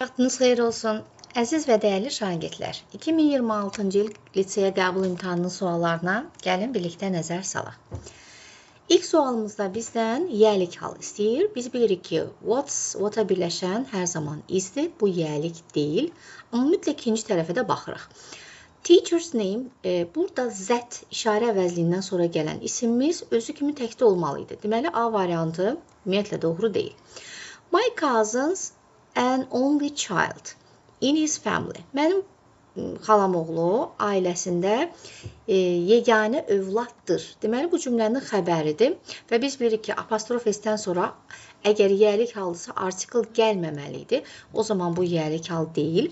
Vaxtınız xeyir olsun. Əziz və dəyərli şagirdlər, 2026-cı il liseyə qəbul imtahanının suallarına gəlin birlikdə nəzər salaq. İlk sualımızda bizdən yəlik hal istəyir. Biz bilirik ki, what'a birləşən hər zaman isdir. Bu yəlik deyil. Amma mütləq ikinci tərəfə də baxırıq. Teacher's name, burada zət işarə əvəzliyindən sonra gələn isimimiz özü kimi təkdə olmalıydı. Deməli, A variantı ümumiyyətlə doğru deyil. My cousins an only child in his family. Mənim xalam oğlu ailəsində yeganə övladdır. Deməli, bu cümlənin xəbəridir və biz bilirik ki, apostrof S-dən sonra əgər yəlik halısa artikel gəlməməlidir. O zaman bu yəlik hal deyil.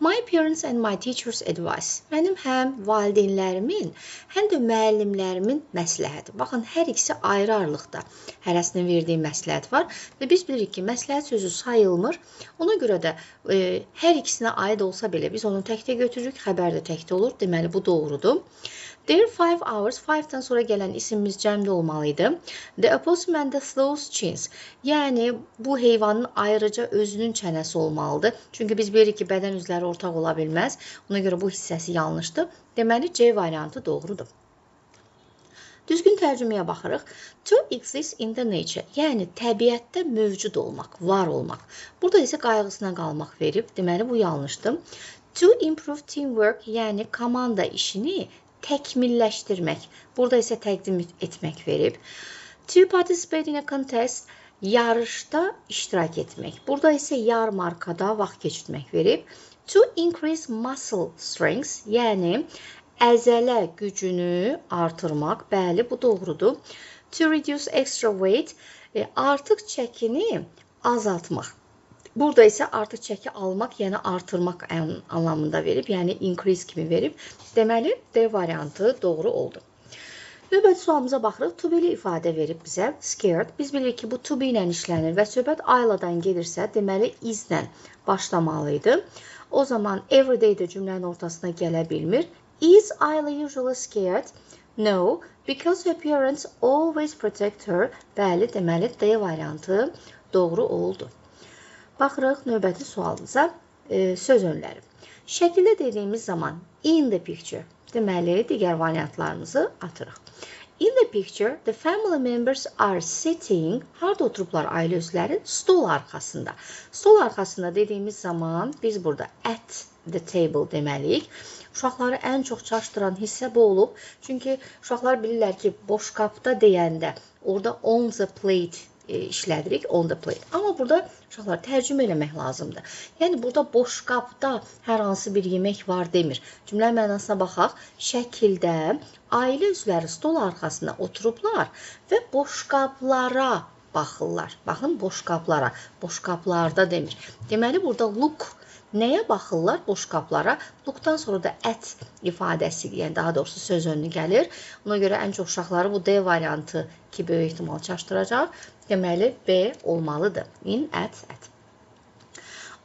My parents and my teacher's advice. Mənim həm valideynlərimin, həm də müəllimlərimin məsləhəti. Baxın, hər ikisi ayrı-ayrılıqda hərəsinin verdiyi məsləhət var və biz bilirik ki, məsləhət sözü sayılmır. Ona görə də hər ikisinə aid olsa belə biz onu təkdə götürürük, xəbər də təkdə olur. Deməli, bu doğrudur. There 5 hours, 5-dən sonra gələn isimimiz cəmdə olmalıydı. The opossum and the sloth's chins. Yəni, bu heyvanın ayrıca özünün çənəsi olmalıdır. Çünki biz bilirik ki, bədən üzvləri ortaq ola bilməz. Ona görə bu hissəsi yanlışdır. Deməli, C variantı doğrudur. Düzgün tərcüməyə baxırıq. To exist in the nature. Yəni, təbiətdə mövcud olmaq, var olmaq. Burada isə qayğısına qalmaq verib. Deməli, bu yanlışdır. To improve teamwork, yəni komanda işini təkmilləşdirmək. Burada isə təqdim etmək verib. To participate in a contest, yarışda iştirak etmək. Burada isə yarmarkada vaxt keçirmək verib. To increase muscle strength, yəni əzələ gücünü artırmaq. Bəli, bu doğrudur. To reduce extra weight, artıq çəkini azaltmaq. Burada isə artıq çəki almaq, yəni artırmaq anlamında verib, yəni increase kimi verib. Deməli, D variantı doğru oldu. Növbəti sualımıza baxırıq. To be-li ifadə verib bizə. Scared. Biz bilirik ki, bu to be ilə işlənir və söhbət Ayladan gedirsə, deməli, is-lə başlamalıydı. O zaman everyday də cümlənin ortasına gələ bilmir. Is Ayla usually scared? No, because her parents always protect her. Bəli, deməli, D variantı doğru oldu. Baxırıq növbəti sualımıza, söz önləri. Şəkildə dediyimiz zaman in the picture, deməli, digər variantlarımızı atırıq. In the picture, the family members are sitting, harada oturublar ailə üzvləri? Stol arxasında. Stol arxasında dediyimiz zaman biz burada at the table deməliyik. Uşaqları ən çox çaşdıran hissə bu olub. Çünki uşaqlar bilirlər ki, boşqabda deyəndə orada on the plate işlədirik, on the plate. Amma burada uşaqlar tərcümə eləmək lazımdır. Yəni, burada boşqabda hər hansı bir yemək var demir. Cümlə mənasına baxaq. Şəkildə ailə üzvləri stol arxasında oturublar və boşqablara baxırlar. Baxın, boşqablara. Boşqablarda demir. Deməli, burada look. Nəyə baxırlar? Boşqablara. Lookdan sonra da at ifadəsi, yəni daha doğrusu söz önlü gəlir. Ona görə ən çox uşaqları bu D variantı ki, böyük ehtimal çaşdıracaq. Deməli, B olmalıdır. In, at.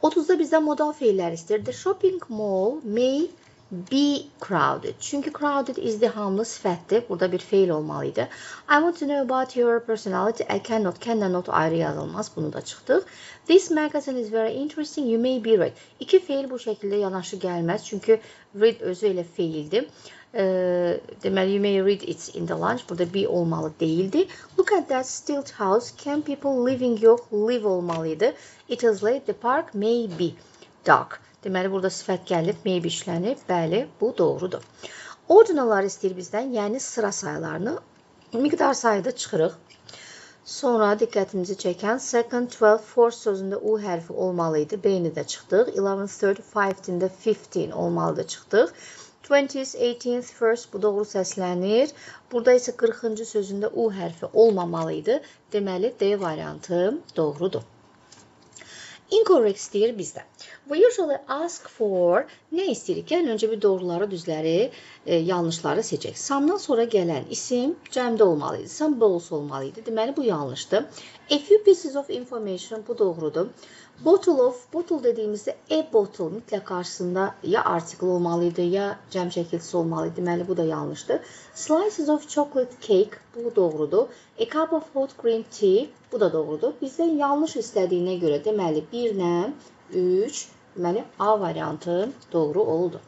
30-da bizdən modal feillər istəyir. The shopping mall may be crowded. Çünki crowded izdihamlı sifətdir. Burada bir feil olmalıydı. I want to know about your personality. I cannot, cannot ayrı yazılmaz. Bunu da çıxdıq. This magazine is very interesting. You may be read. İki feil bu şəkildə yanaşı gəlməz. Çünki read özü elə feildir. Deməli, you may read it in the lunch. Burada be olmalı değildi. Look at that stilt house. Can people living yox, live olmalıydı. It is late. The park may be dark. Deməli, burada sifət gəlib, may be işlənib. Bəli, bu doğrudur. Ordinallar istəyir bizdən, yəni sıra sayılarını. Miqdar sayıda çıxırıq. Sonra diqqətimizi çəkən second, 12, fourth sözündə U hərfi olmalıydı. B-ni də çıxdıq. 11th, third, 5th-də 15 olmalıdır çıxdıq. 20th, 18th, first bu doğru səslənir. Burada isə 40-cı sözündə U hərfi olmamalıydı. Deməli, D variantı doğrudur. Incorrect istəyir bizdə. We usually ask for, nə istəyirik? Yəni, öncə bir doğruları, düzləri, yanlışları seçək. Samdan sonra gələn isim cəmdə olmalıydı. Some bowls olmalıydı. Deməli, bu yanlışdır. A few pieces of information, bu doğrudur. Bottle of, bottle dediyimizdə a bottle mütləq qarşısında ya artikel olmalıydı, ya cəm şəkilsi olmalıydı. Deməli, bu da yanlışdır. Slices of chocolate cake, bu doğrudur. A cup of hot green tea, bu da doğrudur. Bizdən yanlış istədiyinə görə deməli 1-lə 3. Deməli, A variantı doğru oldu.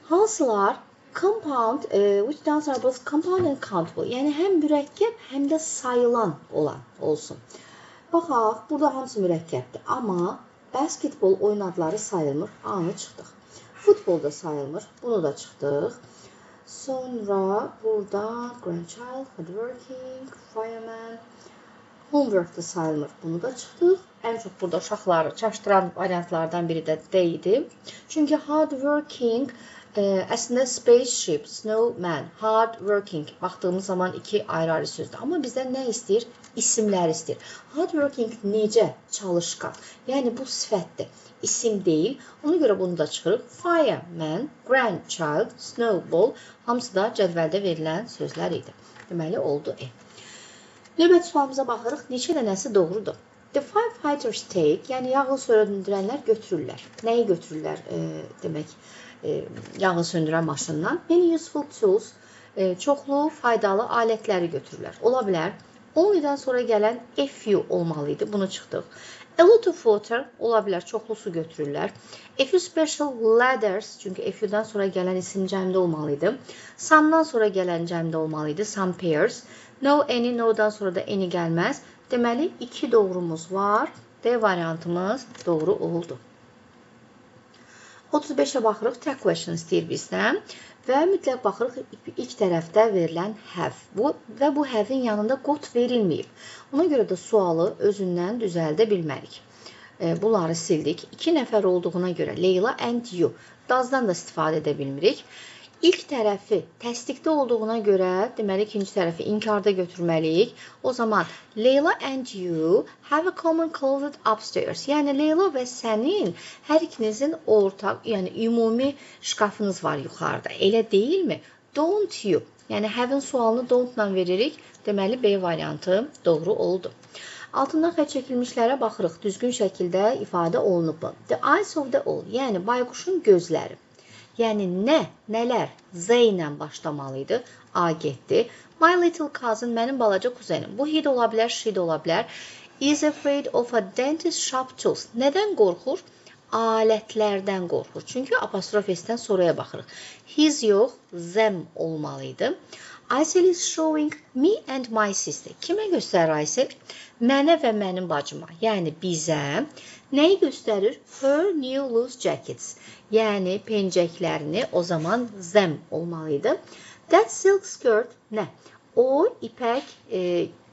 Hansılar compound, which dance are both compound and countable. Yəni, həm mürəkkəb, həm də sayılan olan olsun. Baxaq, burada hamısı mürəkkəbdir. Amma basketbol oyun adları sayılmır. A-nı çıxdıq. Futbol da sayılmır. Bunu da çıxdıq. Sonra burada grandchild, hardworking, fireman, homework da sayılmır. Bunu da çıxdıq. Ən çox burada uşaqları çaşdıran variantlardan biri də D idi. Çünki hardworking əslində spaceship, snowman, hardworking baxdığımız zaman iki ayrı-ayrı sözdür. Amma bizdən nə istəyir? İsimlər istəyir. Hardworking necə? Çalışqan. Yəni bu sifətdir. İsim deyil. Ona görə bunu da çıxırıq. Fireman, grandchild, snowball hamısı da cədvəldə verilən sözlər idi. Deməli oldu E. Növbəti sualımıza baxırıq. Neçə dənəsi doğrudur? The firefighters take, yəni yanğın söndürənlər götürürlər. Nəyi götürürlər demək? Yanğın söndürən maşından. Many useful tools, çoxlu faydalı alətləri götürürlər. Ola bilər. Only'dən sonra gələn a few olmalı idi. Bunu çıxdıq. A lot of water, ola bilər. Çoxlu su götürürlər. A few special ladders, çünki a few'dan sonra gələn isim cəmdə olmalı idi. Some'dan sonra gələn cəmdə olmalı idi. Some pairs. No, any, no'dan sonra da any gəlməz. Deməli, 2 doğrumuz var. D variantımız doğru oldu. 35-ə baxırıq. Tag question istəyir bizdən. Və mütləq baxırıq ilk tərəfdə verilən have. Və bu have-in yanında qot verilməyib. Ona görə də sualı özündən düzəldə bilmərik. Bunları sildik. 2 nəfər olduğuna görə Leyla and you. Dazdan da istifadə edə bilmirik. İlk tərəfi təsdiqdə olduğuna görə, deməli, ikinci tərəfi inkarda götürməliyik. O zaman, Leyla and you have a common closet upstairs. Yəni, Leyla və sənin hər ikinizin ortaq, yəni ümumi şkafınız var yuxarıda. Elə deyilmi? Don't you. Yəni, have-in sualını don't-la veririk. Deməli, B variantı doğru oldu. Altından xətt çəkilmişlərə baxırıq. Düzgün şəkildə ifadə olunub. The eyes of the owl. Yəni, bayquşun gözləri. Yəni, nələr Z ilə başlamalıydı? A getdi. My little cousin, mənim balaca kuzenim. Bu he də ola bilər, she də ola bilər. Is afraid of a dentist shop tools. Nədən qorxur? Alətlərdən qorxur. Çünki apostrof S-dən sonraya baxırıq. His yox, them olmalıydı. Aysel is showing me and my sister. Kimə göstərir Aysel? Mənə və mənim bacıma. Yəni, bizə. Nəyi göstərir? Her new loose jackets. Yəni, pencəklərini o zaman them olmalıydı. That silk skirt nə? O, ipək,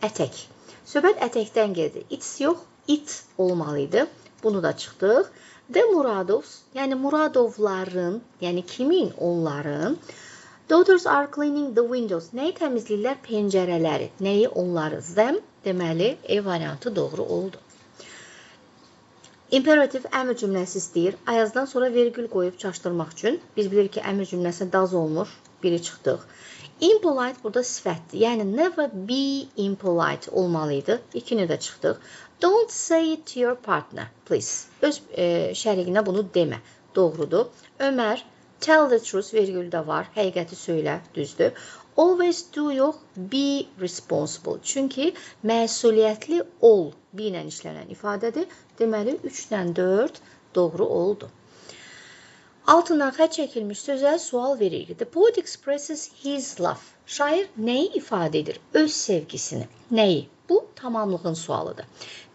ətək. Söhbət ətəkdən gedir. It's yox, it olmalıydı. Bunu da çıxdıq. The Muradovs, yəni Muradovların, yəni kimin? Onların. Daughters are cleaning the windows. Nəyi təmizləyirlər? Pencərələri. Nəyi? Onları. Them. Deməli, E variantı doğru oldu. İmperativ əmr cümləsi istəyir. Ayazdan sonra vergül qoyub çaşdırmaq üçün. Biz bilirik ki, əmr cümləsi daz olmur. Biri çıxdıq. Impolite burada sifətdir. Yəni, never be impolite olmalıydı. İkini də çıxdıq. Don't say it to your partner, please. Öz şəriqinə bunu demə. Doğrudur. Ömər, tell the truth, vergüldə var. Həqiqəti söylə, düzdür. Always do yox, be responsible. Çünki məsuliyyətli ol, be ilə işlənən ifadədir. Deməli, 3-dən 4 doğru oldu. Altından xətt çəkilmiş sözə sual veririk. The poet expresses his love. Şair nəyi ifadə edir? Öz sevgisini. Nəyi? Bu tamamlığın sualıdır.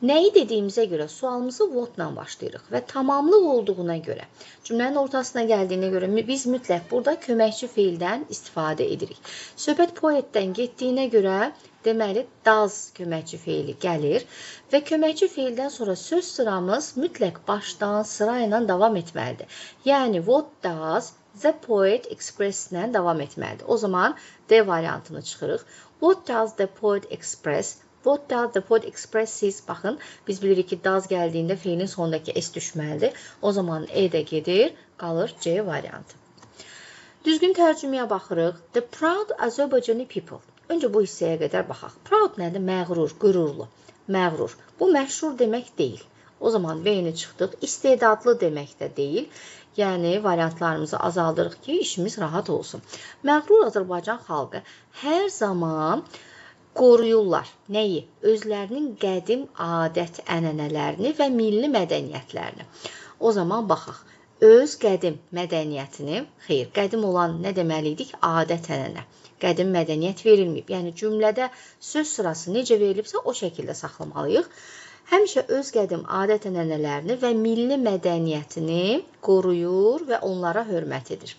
Nəyi dediyimizə görə sualımızı what-la başlayırıq və tamamlıq olduğuna görə, cümlənin ortasına gəldiyinə görə biz mütləq burada köməkçi feildən istifadə edirik. Söhbət poetdən getdiyinə görə, deməli, does köməkçi feili gəlir və köməkçi feildən sonra söz sıramız mütləq başdan sırayla davam etməlidir. Yəni, what does the poet express ilə davam etməlidir. O zaman D variantını çıxırıq. What does the poet express? What does the poet expresses? Baxın, biz bilirik ki, does gəldiyində feilin sonundakı S düşməlidir. O zaman E də gedir, qalır C variantı. Düzgün tərcüməyə baxırıq. The proud Azərbaycani people. Öncə bu hissəyə qədər baxaq. Proud nədir? Məğrur, qürurlu. Məğrur. Bu məşhur demək deyil. O zaman B-ni çıxdıq. İstedadlı demək də deyil. Yəni, variantlarımızı azaldırıq ki, işimiz rahat olsun. Məğrur Azərbaycan xalqı hər zaman qoruyurlar. Nəyi? Özlərinin qədim adət-ənənələrini və milli mədəniyyətlərini. O zaman baxaq. Öz qədim mədəniyyətini, xeyr, qədim olan nə deməliydik? Adət-ənənə. Qədim mədəniyyət verilməyib. Yəni cümlədə söz sırası necə verilibsə o şəkildə saxlamalıyıq. Həmişə öz qədim adət-ənənələrini və milli mədəniyyətini qoruyur və onlara hörmət edir.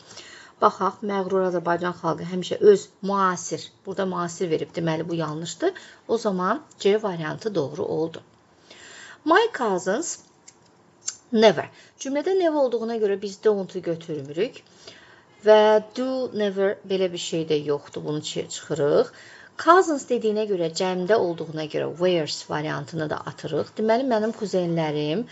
Baxaq, məğrur Azərbaycan xalqı həmişə öz müasir, burada müasir verib, deməli bu yanlışdır. O zaman C variantı doğru oldu. My cousins never. Cümlədə never olduğuna görə biz don't-u götürmürük. Və do, never belə bir şey də yoxdur, bunu çıxırıq. Cousins dediyinə görə, cəmdə olduğuna görə wears variantını da atırıq. Deməli, mənim kuzenlərim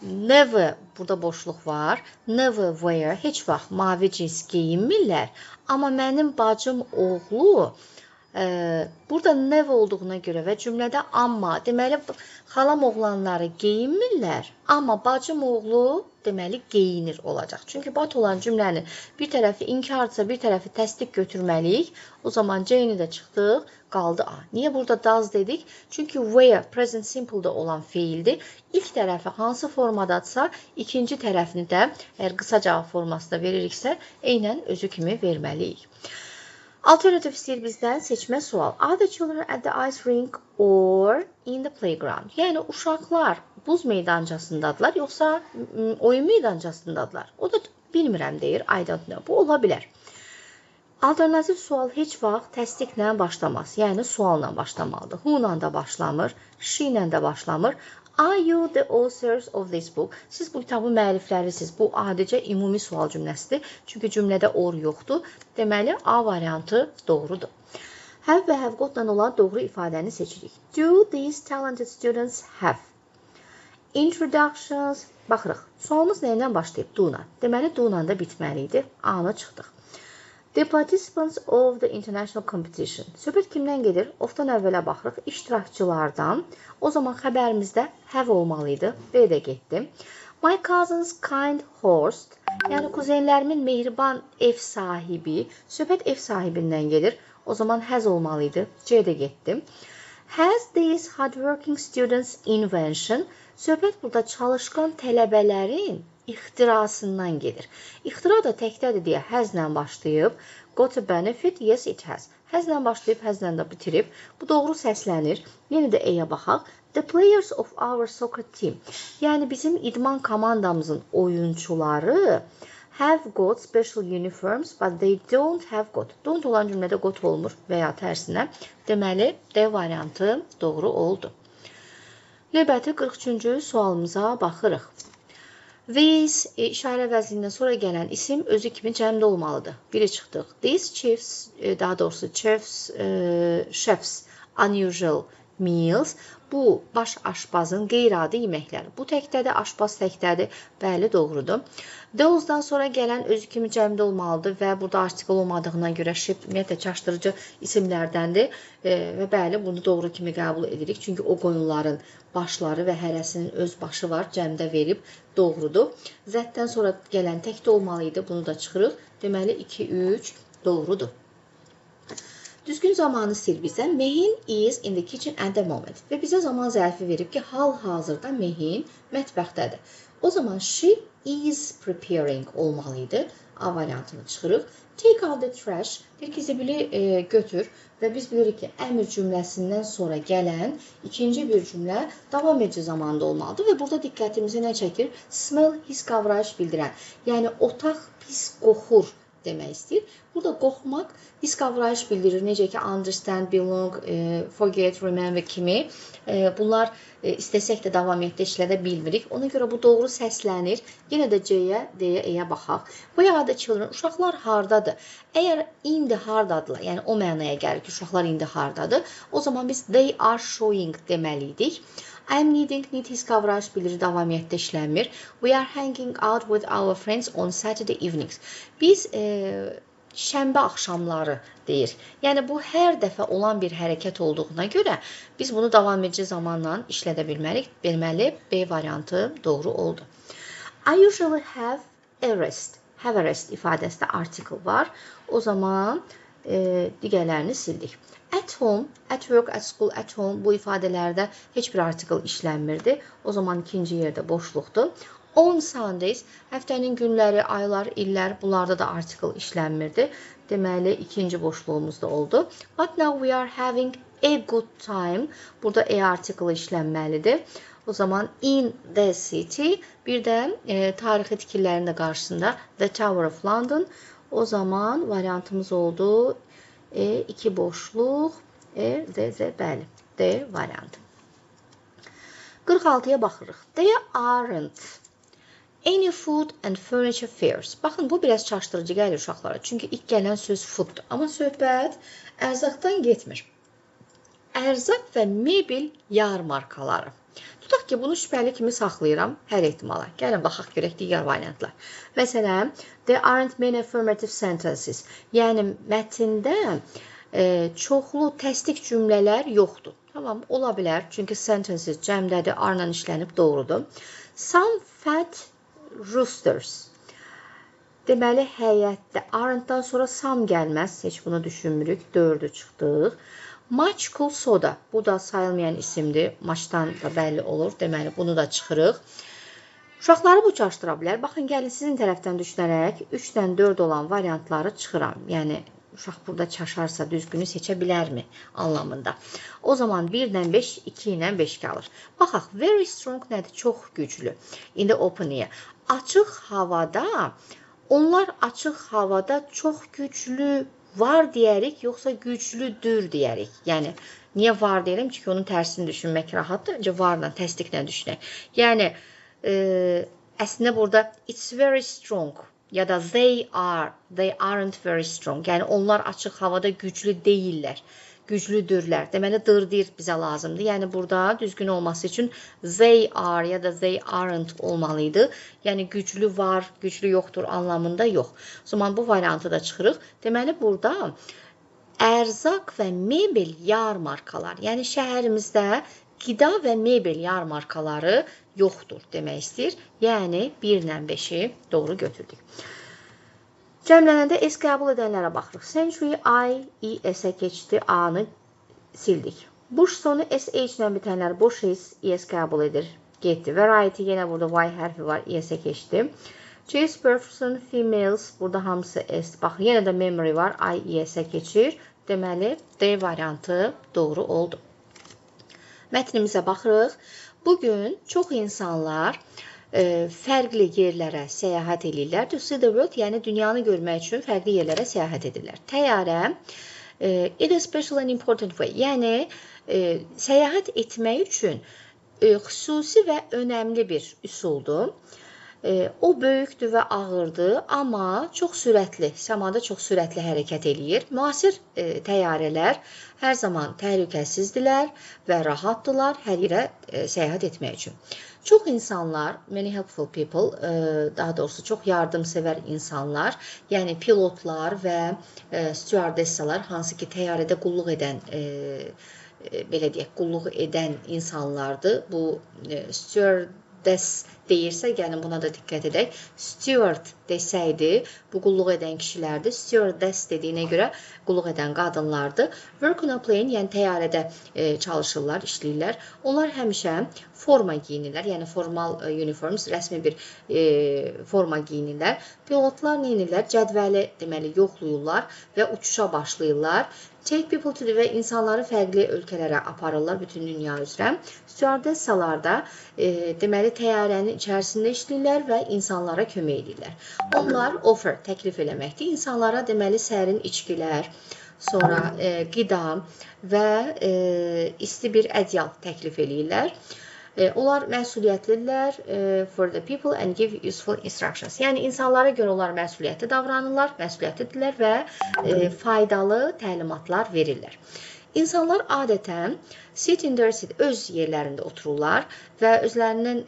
never, burada boşluq var, never wear, heç vaxt mavi cins geyinmirlər. Amma mənim bacım oğlu, burada never olduğuna görə və cümlədə amma, deməli, xalam oğlanları geyinmirlər, amma bacım oğlu, deməli, geyinir olacaq. Çünki bat olan cümlənin bir tərəfi inkardırsa, bir tərəfi təsdiq götürməliyik. O zaman C-ni də çıxdıq, qaldı A. Niyə burada does dedik? Çünki wear, present simple-da olan feildir. İlk tərəfi hansı formadadsa, ikinci tərəfini də, əgər qısa cavab formasında veririksə, eynən özü kimi verməliyik. Alternative istəyir bizdən seçmə sual. Are the children at the ice rink or in the playground? Yəni, uşaqlar buz meydancasındadılar, yoxsa oyun meydancasındadılar? O da bilmirəm deyir, I don't know. Bu ola bilər. Alternativ sual heç vaxt təsdiqlə başlamaz. Yəni, sualla başlamalıdır. Who-la da başlamır, she-lə də başlamır. Are you the authors of this book? Siz bu kitabın müəlliflərisiniz. Bu adicə ümumi sual cümləsidir. Çünki cümlədə or yoxdur. Deməli, A variantı doğrudur. Have və have got-la olan doğru ifadəni seçirik. Do these talented students have? Introductions. Baxırıq. Sualımız nə ilə başlayıb? Do-la. Deməli, do-la da bitməliydi. A-nı çıxdıq. The participants of the international competition. Söhbət kimdən gedir? Of-dan əvvələ baxırıq. İştirakçılardan. O zaman xəbərimizdə have olmalıydı. B də getdim. My cousin's kind host. Yəni, kuzenlərimin mehriban ev sahibi. Söhbət ev sahibindən gedir. O zaman has olmalıydı. C də getdim. Has these hardworking students invention? Söhbət burada çalışqan tələbələrin ixtirasından gedir. İxtira da təkdədir deyə has-lə başlayıb. Got a benefit? Yes, it has. Has-lə başlayıb, has-lə də bitirib. Bu doğru səslənir. Yenə də E-yə baxaq. The players of our soccer team. Yəni, bizim idman komandamızın oyunçuları have got special uniforms, but they don't have got. Don't olan cümlədə got olmur və ya tərsinə. Deməli, D variantı doğru oldu. Növbəti 43-cü sualımıza baxırıq. These işarə vəznindən sonra gələn isim özü kimi cəmdə olmalıdır. Biri çıxdıq. These chefs, daha doğrusu chefs unusual meals. Bu, baş aşbazın qeyri-adi yeməkləri. Bu təkdədir, aşbaz təkdədir. Bəli, doğrudur. Those-dan sonra gələn özü kimi cəmdə olmalıdır və burada artikl olmadığına görə şip, ümumiyyətlə, çaşdırıcı isimlərdəndir. Və bəli, bunu doğru kimi qəbul edirik. Çünki o qoyunların başları və hərəsinin öz başı var, cəmdə verib, doğrudur. Zətdən sonra gələn təkdə olmalıydı, bunu da çıxırıq. Deməli, 2-3 doğrudur. Düzgün zamanı sil bizə. Mehin is in the kitchen at the moment. Və bizə zaman zərfi verib ki, hal-hazırda Mehin mətbəxdədir. O zaman she is preparing olmalıydı. A variantını çıxırıq. Take out the trash. Deyir ki, zibili götür. Və biz bilirik ki, əmr cümləsindən sonra gələn ikinci bir cümlə davam edici zamanda olmalıdır. Və burada diqqətimizi nə çəkir? Smell, his qavrayış bildirən. Yəni, otaq pis qoxur demək istəyir. Burada qoxmaq his qavrayış bildirir. Necə ki, understand, belong, forget, remember kimi. Bunlar istəsək də davam etdə işlədə bilmirik. Ona görə bu doğru səslənir. Yenə də C-yə, D-yə, E-yə baxaq. Where are the children? Uşaqlar hardadır? Əgər indi hardadılar, yəni o mənaya gəlir ki, uşaqlar indi hardadır, o zaman biz they are showing deməliydik. I'm needing, need his qavrayış bildirir, davamiyyətdə işlənmir. We are hanging out with our friends on Saturday evenings. Biz şənbə axşamları deyir. Yəni, bu hər dəfə olan bir hərəkət olduğuna görə biz bunu davam edici zamanla işlədə bilmərik. Deməli, B variantı doğru oldu. I usually have a rest. Have a rest ifadəsində article var. O zaman digərlərini sildik. At home, at work, at school, at home bu ifadələrdə heç bir artikel işlənmirdi. O zaman ikinci yerdə boşluqdur. On Sundays, həftənin günləri, aylar, illər, bunlarda da artikel işlənmirdi. Deməli, ikinci boşluğumuz da oldu. But now we are having a good time. Burada artikel işlənməlidir. O zaman in the city, bir də tarixi tikililərin də qarşısında the Tower of London. O zaman variantımız oldu. İki boşluq, bəli, D variantı. 46-ya baxırıq. There aren't any food and furniture fairs. Baxın, bu biraz çaşdırıcı gəlir uşaqlara. Çünki ilk gələn söz fooddur. Amma söhbət ərzaqdan getmir. Ərzaq və mebel yarmarkaları. Tutaq ki, bunu şübhəli kimi saxlayıram hər ehtimala. Gəlin, baxaq görək digər variantlar. Məsələn, there aren't many affirmative sentences. Yəni, mətndə çoxlu təsdiq cümlələr yoxdur. Tamam, ola bilər. Çünki sentences cəmdədir, arla işlənib doğrudur. Some fat roosters. Deməli, həyətdə aren't-dan sonra some gəlməz. Heç bunu düşünmürük. 4'ü çıxdıq. Much cool soda. Bu da sayılmayan isimdir. Maçdan da bəlli olur. Deməli, bunu da çıxırıq. Uşaqları bu çaşdıra bilər. Baxın, gəlin sizin tərəfdən düşünərək 3-dən 4 olan variantları çıxıram. Yəni, uşaq burada çaşarsa düzgünü seçə bilərmi anlamında. O zaman 1-dən 5, 2-dən 5 qalır. Baxaq, very strong nədir? Çox güclü. İndi open-yə. Açıq havada, onlar açıq havada çox güclü var deyərik, yoxsa güclüdür deyərik. Yəni, niyə var deyirəm? Çünki onun tərsini düşünmək rahatdır. Öncə varla, təsdiqlə düşünək. Yəni, əslində burada it's very strong ya da they aren't very strong. Yəni, onlar açıq havada güclü deyirlər. Güclüdürlər. Deməli, deyir bizə lazımdır. Yəni, burada düzgün olması üçün they are ya da they aren't olmalıydı. Yəni, güclü var, güclü yoxdur anlamında yox. O zaman bu variantı da çıxırıq. Deməli, burada ərzaq və mebel yarmarkalar, yəni şəhərimizdə qida və mebel yarmarkaları yoxdur demək istəyir. Yəni, 1-dən 5-i doğru götürdük. Cəmlənəndə S qəbul edənlərə baxırıq. Century, I, S-ə keçdi, A-nı sildik. Bush sonu SH ilə bitənlər boş S qəbul edir, getdi. Variety, yenə burada Y hərfi var, S-ə keçdi. Choose person, females, burada hamısı S. Baxın, yenə də memory var, I, S-ə keçir. Deməli, D variantı doğru oldu. Mətnimizə baxırıq. Bugün çox insanlar fərqli yerlərə səyahət edirlər. To see the world, yəni dünyanı görmək üçün fərqli yerlərə səyahət edirlər. Təyyarə, it is special and important way, yəni səyahət etmək üçün xüsusi və önəmli bir üsuldur. O böyükdür və ağırdır, amma çox sürətli, səmada çox sürətli hərəkət eləyir. Müasir təyyarələr hər zaman təhlükəsizdirlər və rahatdırlar hər yerə səyahət etmək üçün. Çox insanlar, many helpful people, daha doğrusu çox yardımsevər insanlar, yəni pilotlar və stewardessalar, hansı ki təyyarədə qulluq edən, belə deyək, qulluq edən insanlardır. Bu stewardess deyirsə, gəlin buna da diqqət edək. Steward desəydi, bu qulluq edən kişilərdir. Stewardess dediyinə görə qulluq edən qadınlardır. Work on a plane, yəni təyyarədə çalışırlar, işləyirlər. Onlar həmişə forma giyinirlər, yəni formal uniforms, rəsmi bir forma giyinirlər. Pilotlar nə edirlər? Cədvəli, deməli, yoxlayırlar və uçuşa başlayırlar. Take people to və insanları fərqli ölkələrə aparırlar bütün dünya üzrə. Stewardessalar da deməli təyyarənin içərisində işləyirlər və insanlara kömək edirlər. Onlar offer, təklif eləməkdir. İnsanlara deməli sərin içkilər, sonra qida və isti bir ədyal təklif eləyirlər. Onlar məsuliyyətlidirlər for the people and give useful instructions. Yəni, insanlara görə onlar məsuliyyətli davranırlar, məsuliyyətlidirlər və faydalı təlimatlar verirlər. İnsanlar adətən sit in their seat, öz yerlərində otururlar və özlərinin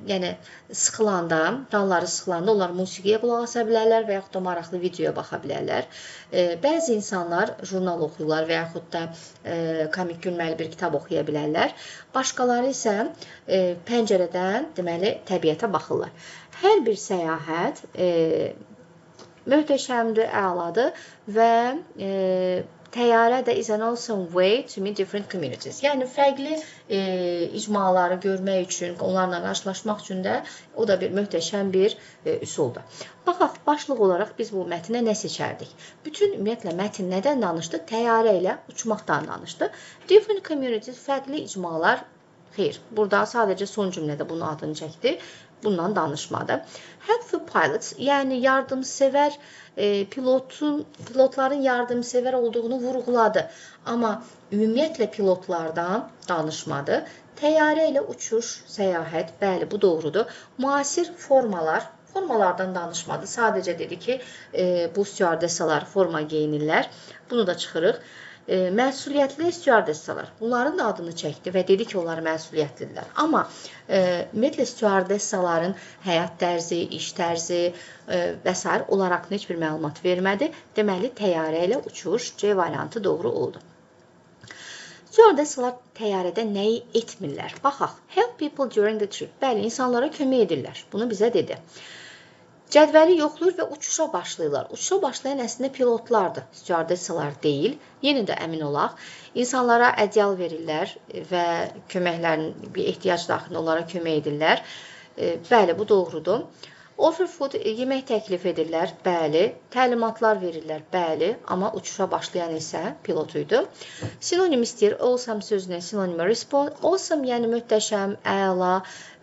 yəni sıxılanda, canları sıxılanda onlar musiqiyə qulaq asa bilərlər və yaxud da maraqlı videoya baxa bilərlər. Bəzi insanlar jurnal oxuyurlar və yaxud da komik gülməli bir kitab oxuya bilərlər. Başqaları isə pəncərədən deməli təbiətə baxırlar. Hər bir səyahət möhtəşəmdir, əladır və təyyarə də is an awesome way to meet different communities. Yəni fərqli icmaları görmək üçün, onlarla qarşılaşmaq üçün də o da bir möhtəşəm bir üsuldur. Baxaq, başlıq olaraq biz bu mətnə nə seçərdik? Bütün ümumiyyətlə mətn nədən danışdı? Təyyarə ilə uçmaqdan danışdı. Different communities, fərqli icmalar, xeyr, burada sadəcə son cümlədə bunun adını çəkdi. Bundan danışmadı. Helpful pilots, yəni yardımsevər pilotların yardımsevər olduğunu vurğuladı. Amma ümumiyyətlə pilotlardan danışmadı. Təyyarə ilə uçuş, səyahət, bəli, bu doğrudur. Müasir formalardan danışmadı. Sadəcə dedi ki, bu stüardessalar forma geyinirlər. Bunu da çıxırıq. Məsuliyyətli stüardessalar. Bunların da adını çəkdi və dedi ki, onlar məsuliyyətlidirlər. Amma ümumiyyətlə stüardessaların həyat tərzi, iş tərzi və s. olaraq heç bir məlumat vermədi. Deməli, təyyarə ilə uçuş C variantı doğru oldu. Stüardessalar təyyarədə nəyi etmirlər? Baxaq. Help people during the trip. Bəli, insanlara kömək edirlər. Bunu bizə dedi. Cədvəli yoxlayır və uçuşa başlayırlar. Uçuşa başlayan əslində pilotlardır, stüardessalar deyil. Yenə də əmin olaq. İnsanlara ədyal verirlər və köməklərin bir ehtiyac daxilində onlara kömək edirlər. Bəli, bu doğrudur. Offer food, yemək təklif edirlər, bəli. Təlimatlar verirlər, bəli. Amma uçuşa başlayan isə pilot idi. Sinonim istəyir, awesome sözünə sinonimi awesome, yəni möhtəşəm, əla,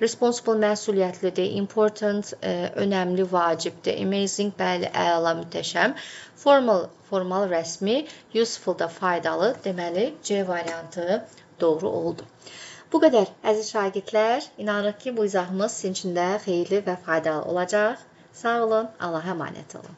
responsible, məsuliyyətlidir, important, önəmli, vacibdir, amazing, bəli, əla, mütəşəm, formal, rəsmi, useful da faydalı, deməli C variantı doğru oldu. Bu qədər əziz şagirdlər, inanırıq ki, bu izahımız sizin üçün də xeyirli və faydalı olacaq. Sağ olun, Allaha əmanət olun.